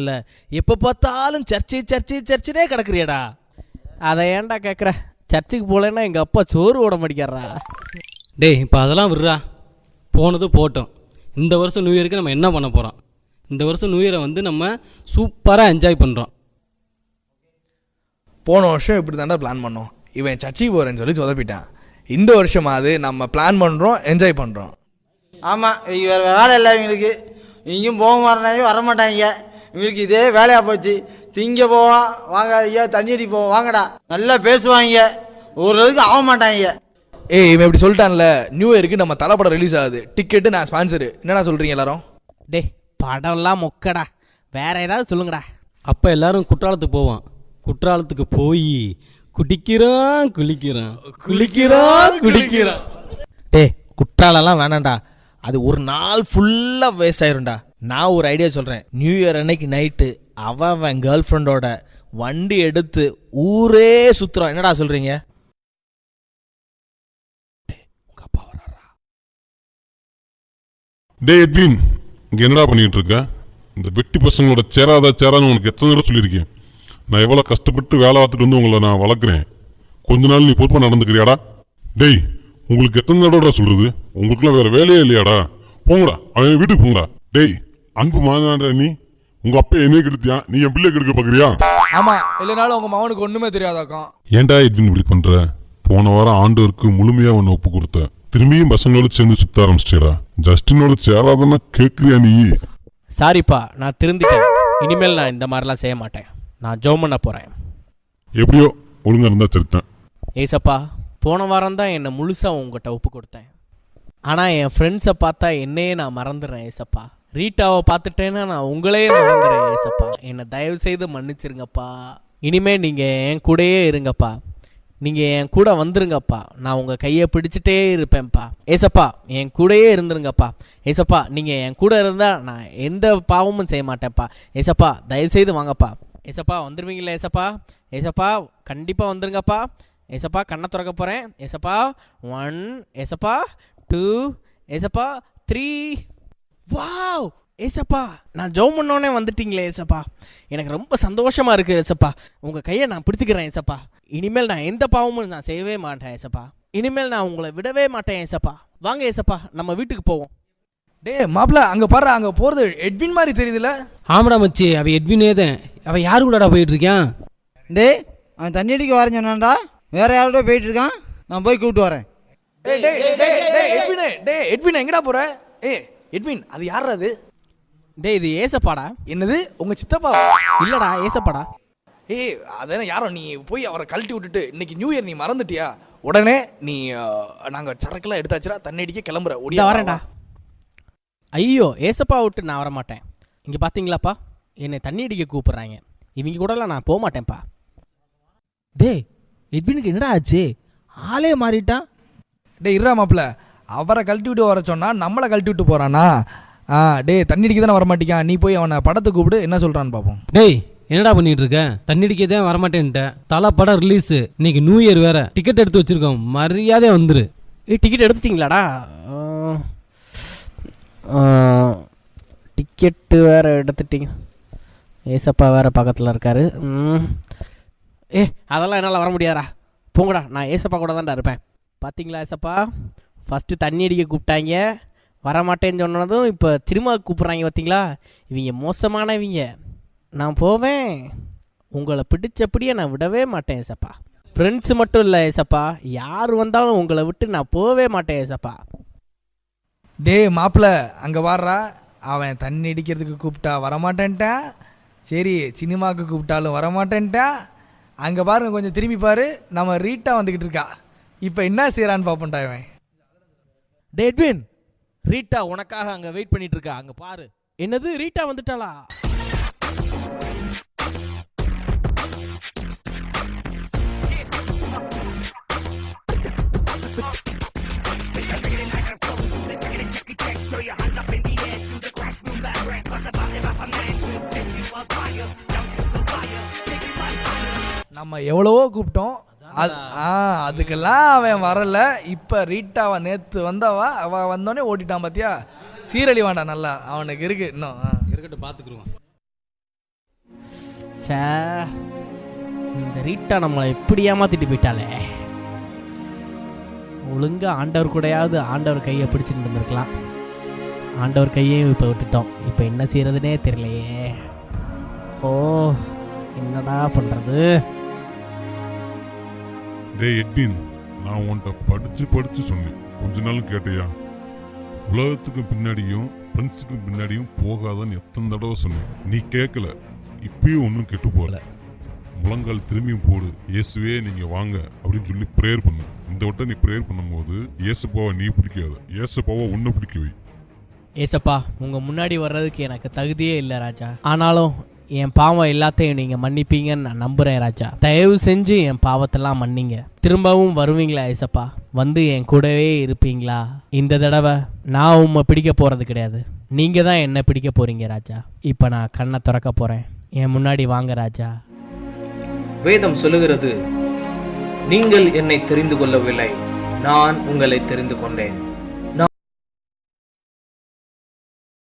இல்ல எப்போ பார்த்தாலும் சர்ச்சைனே கிடக்குறியடா. அதை ஏன்டா கேட்குற? சர்ச்சுக்கு போகலன்னா எங்கள் அப்பா சோறு ஓட மாட்டேங்கிறா. டேய் இப்போ அதெல்லாம் விட்றா, போனது போட்டோம். இந்த வருஷம் நியூ இயருக்கு நம்ம என்ன பண்ண போகிறோம்? இந்த வருஷம் நியூ இயரை வந்து நம்ம சூப்பராக என்ஜாய் பண்ணுறோம். போன வருஷம் இப்படி தாண்டா பிளான் பண்ணோம். இவன் சர்ச்சைக்கு போகிறேன்னு சொல்லி சொதப்பிட்டான். இந்த வருஷமாவது நம்ம பிளான் பண்ணுறோம், என்ஜாய் பண்ணுறோம். ஆமாம், வேறு வேலை இல்லை இவங்களுக்கு. இங்கேயும் போக மாட்டாங்க, வரமாட்டாங்க. இவங்களுக்கு இதே வேலையாக போச்சு. திங்க போவான், வாங்க ஐயா தண்ணி அடி போவோம் வாங்கடா, நல்லா பேசுவாங்க, ஒரு அளவுக்கு ஆக மாட்டாங்க. இவன் இப்படி சொல்லிட்டான்ல, நியூ இயருக்கு நம்ம தலைப்படம் ரிலீஸ் ஆகுது, டிக்கெட்டு நான் ஸ்பான்சரு. என்னடா சொல்கிறீங்க எல்லாரும்? டே படம்லாம் மொக்கடா, வேற ஏதாவது சொல்லுங்கடா. அப்போ எல்லாரும் குற்றாலத்துக்கு போவோம். குற்றாலத்துக்கு போய் குடிக்கிறோம் குடிக்கிறோம். டே குற்றாலெல்லாம் வேணாண்டா, அது ஒரு நாள் ஃபுல்லாக வேஸ்ட் ஆயிரும்டா. நான் ஒரு ஐடியா சொல்கிறேன். நியூ இயர் அன்னைக்கு நைட்டு அவன் கேர்ள் ஃப்ரெண்டோட வண்டி எடுத்து ஊரே சுற்றுறான். என்னடா சொல்கிறீங்க? உங்கள் அப்பா வராரா? டே எட்வின், இங்கே என்னடா பண்ணிகிட்டு இருக்க? இந்த வெட்டி பசங்களோட சேராதான்னு உனக்கு எத்தனை தடவை சொல்லியிருக்கேன். நான் எவ்வளோ கஷ்டப்பட்டு வேலை பார்த்துட்டு வந்து உங்களை நான் வளர்க்குறேன். கொஞ்ச நாள் நீ பொறுப்பாக நடந்துக்கிறியாடா? டேய் உங்களுக்கு எத்தனை தடவை சொல்கிறது? உங்களுக்குலாம் வேறு வேலையே இல்லையாடா? போங்கடா, அவன் வீட்டுக்கு போங்கடா. டேய் அன்பு மாதாண்டா, நீ உங்கள் அப்பா என்னையே கெடுத்தியா? நீ என் பிள்ளை கெடுக்க பார்க்குறியா? ஆமாம், இல்லைனாலும் உங்கள் மகனுக்கு ஒன்றுமே தெரியாதாக்கம். ஏன்டா எட்வின் இப்படி பண்ணுற? போன வாரம் ஆண்டவருக்கு முழுமையாக ஒன்று ஒப்பு கொடுத்த, திரும்பியும் பசங்களோட சேர்ந்து சுத்த ஆரம்பிச்சிட்டா. ஜஸ்டினோட சேராதான்னா கேட்குறியா நீ? சாரிப்பா, நான் திருந்திட்டேன். இனிமேல் நான் இந்த மாதிரிலாம் செய்ய மாட்டேன். நான் ஜெபம் பண்ண போகிறேன். எப்படியோ ஒழுங்காக இருந்தால் சரித்தேன். ஏசப்பா, போன வாரம் தான் என்னை முழுசாக உங்கள்கிட்ட ஒப்பு கொடுத்தேன். ஆனால் என் ஃப்ரெண்ட்ஸை பார்த்தா என்னையே நான் மறந்துடுறேன் ஏசப்பா. ரீட்டாவை பார்த்துட்டேன்னா நான் உங்களையே மறந்துடுறேன் ஏசப்பா. என்னை தயவு செய்து மன்னிச்சிருங்கப்பா. இனிமேல் நீங்கள் என் கூடயே இருங்கப்பா. நீங்கள் என் கூட வந்துருங்கப்பா. நான் உங்கள் கையை பிடிச்சிட்டே இருப்பேன்ப்பா. ஏசப்பா என் கூடயே இருந்துருங்கப்பா. ஏசப்பா நீங்கள் என் கூட இருந்தால் நான் எந்த பாவமும் செய்ய மாட்டேன்ப்பா. ஏசப்பா தயவுசெய்து வாங்கப்பா. ஏசப்பா வந்துடுவீங்களா ஏசப்பா? ஏசப்பா கண்டிப்பாக வந்துருங்கப்பா. ஏசப்பா கண்ணை திறக்க போகிறேன். ஏசப்பா 1, ஏசப்பா 2, ஏசப்பா 3. வாவ் ஏசப்பா, நான் ஜெபம் பண்ணோன்னே வந்துட்டீங்களே ஏசப்பா. எனக்கு ரொம்ப சந்தோஷமாக இருக்குது ஏசப்பா. உங்கள் கையை நான் பிடிச்சிக்கிறேன் ஏசப்பா. இனிமேல் நான் எந்த பாவமும் நான் செய்யவே மாட்டேன் ஏசப்பா. இனிமேல் நான் உங்களை விடவே மாட்டேன் ஏசப்பா. வாங்க ஏசப்பா, நம்ம வீட்டுக்கு போவோம். டே மாப்பிள்ள, அங்கே பாரு, அங்கே போகிறது எட்வின் மாதிரி தெரியுதுல்ல? ஆமாடா மச்சி, அவன் எட்வினே தான். அவன் யாரு கூடடா போயிட்டு இருக்கான்? டே அவன் தண்ணி அடிக்க வரேன் சொன்னான்டா, வேற யாரோட போயிட்டு இருக்கான். நான் போய் கூப்பிட்டு வரேன். எட்வின் எங்கடா போற? எட்வின், அது யாரா அது? டே இது ஏசப்பாடா. என்னது, உங்க சித்தப்பா? இல்லடா ஏசப்பாடா. அதான யாரோ. நீ போய் அவரை கழட்டி விட்டுட்டு இன்னைக்கு நியூ இயர் நீ மறந்துட்டியா? உடனே நீ நாங்கள் சரக்கெல்லாம் எடுத்தாச்சுரா, தண்ணி அடிக்க கிளம்புற. ஓடியா வரேன்டா. ஐயோ ஏசப்பா விட்டு நான் வரமாட்டேன். இங்கே பார்த்தீங்களாப்பா, என்னை தண்ணி அடிக்க கூப்பிட்றாங்க. இவங்க கூடலாம் நான் போக மாட்டேன்ப்பா. டே எட்வினுக்கு என்னடா ஆச்சு? ஆளே மாறிட்டான். டே இருறா மாப்பிள்ள, அவரை கழட்டி விட்டு வர சொன்னா நம்மளை கழட்டி விட்டு போறானா? டே தண்ணி அடிக்க தானே வரமாட்டிக்கான். நீ போய் அவனை படத்துக்கு கூப்பிடு, என்ன சொல்கிறான்னு பார்ப்போம். டேய் என்னடா பண்ணிட்டு இருக்க? தண்ணி அடிக்கதே வரமாட்டேன்ட்ட. தலை படம் ரிலீஸு, இன்னைக்கு நியூ இயர் வேற. டிக்கெட் எடுத்து வச்சிருக்கோம், மரியாதையாக வந்துரு. டிக்கெட் எடுத்துட்டிங்களாடா? டிக்கெட்டு வேறு எடுத்துட்டிங்க. ஏசப்பா வேறு பக்கத்தில் இருக்காரு. அதெல்லாம் என்னால் வர முடியாதா? போங்கடா, நான் ஏசப்பா கூட தான்டா இருப்பேன். பார்த்தீங்களா ஏசப்பா, ஃபஸ்ட்டு தண்ணி அடிக்க கூப்பிட்டாங்க, வரமாட்டேன்னு சொன்னதும் இப்போ திரும்ப கூப்பிட்றாங்க. பார்த்தீங்களா, இவங்க மோசமானவங்க. நான் போவேன், உங்களை பிடிச்சபடியே நான் விடவே மாட்டேன் ஏசப்பா. ஃப்ரெண்ட்ஸு மட்டும் இல்லை ஏசப்பா, யார் வந்தாலும் உங்களை விட்டு நான் போகவே மாட்டேன் ஏசப்பா. டே மாப்பிள்ள, அங்கே வாடுறா. அவன் தண்ணி அடிக்கிறதுக்கு கூப்பிட்டா வரமாட்டேன்ட்டான். சரி, சினிமாவுக்கு கூப்பிட்டாலும் வரமாட்டேன்ட்டான். அங்கே பாருங்க, கொஞ்சம் திரும்பி பாரு, நம்ம ரீட்டா வந்துக்கிட்டு இருக்கா. இப்போ என்ன செய்கிறான்னு பார்ப்போம்டா இவன். டே எட்வின், ரீட்டா உனக்காக அங்கே வெயிட் பண்ணிட்டு இருக்கா, அங்கே பாரு. என்னது, ரீட்டா வந்துட்டாளா? நம்ம எவ்வளவோ கூப்பிட்டோம், அதுக்கெல்லாம் அவன் வரல. இப்போ ரீட்டாவை நேற்று வந்தவா, அவள் வந்தோடனே ஓட்டிட்டான். பார்த்தியா, சீரழி வேண்டாம், நல்லா அவனுக்கு இருக்கு இன்னும். இருக்கட்டும், பார்த்துக்குருவோம். சே, இந்த ரீட்டா நம்மளை எப்படி ஏமாத்திட்டு போயிட்டாலே. ஒழுங்கா ஆண்டவர் கூடயாவது ஆண்டவர் கையை பிடிச்சிட்டு இருந்திருக்கலாம். ஆண்டவர் கையையும் இப்போ விட்டுட்டோம். இப்போ என்ன செய்யறதுனே தெரியலையே. ஓ, என்னடா பண்றது? டேய் எட்வின், நான் உன்கிட்ட படிச்சு சொன்னேன், கொஞ்ச நாள் கேட்டியா? உலகத்துக்கு பின்னாடியும் ஃப்ரெண்ட்ஸுக்கு பின்னாடியும் போகாதன்னு எத்தனை தடவை சொன்னேன், நீ கேட்கல. இப்பயும் ஒன்றும் கெட்டு போகல. முழங்கால் திரும்பியும் போடு, இயேசுவே நீங்க வாங்க அப்படின்னு சொல்லி ப்ரேயர் பண்ணு. இந்த வட்டம் நீ ப்ரேயர் பண்ணும்போது இயேசுப்பாவை நீ பிடிக்காத, இயேசுப்பாவை உன்னை பிடிக்க வை. ஏசப்பா, உங்க முன்னாடி வர்றதுக்கு எனக்கு தகுதியே இல்லை ராஜா. ஆனாலும் என் பாவம் எல்லாத்தையும் நீங்க மன்னிப்பீங்கன்னு நான் நம்புறேன் ராஜா. தயவு செஞ்சு என் பாவத்தெல்லாம் மன்னிங்க. திரும்பவும் வருவீங்களா ஏசப்பா? வந்து என் கூடவே இருப்பீங்களா? இந்த தடவை நான் உம்மை பிடிக்க போறது கிடையாது, நீங்க தான் என்ன பிடிக்க போறீங்க ராஜா. இப்ப நான் கண்ணை திறக்க போறேன், என் முன்னாடி வாங்க ராஜா. வேதம் சொல்லுகிறது, நீங்கள் என்னை தெரிந்து கொள்ளவில்லை, நான் உங்களை தெரிந்து கொண்டேன்.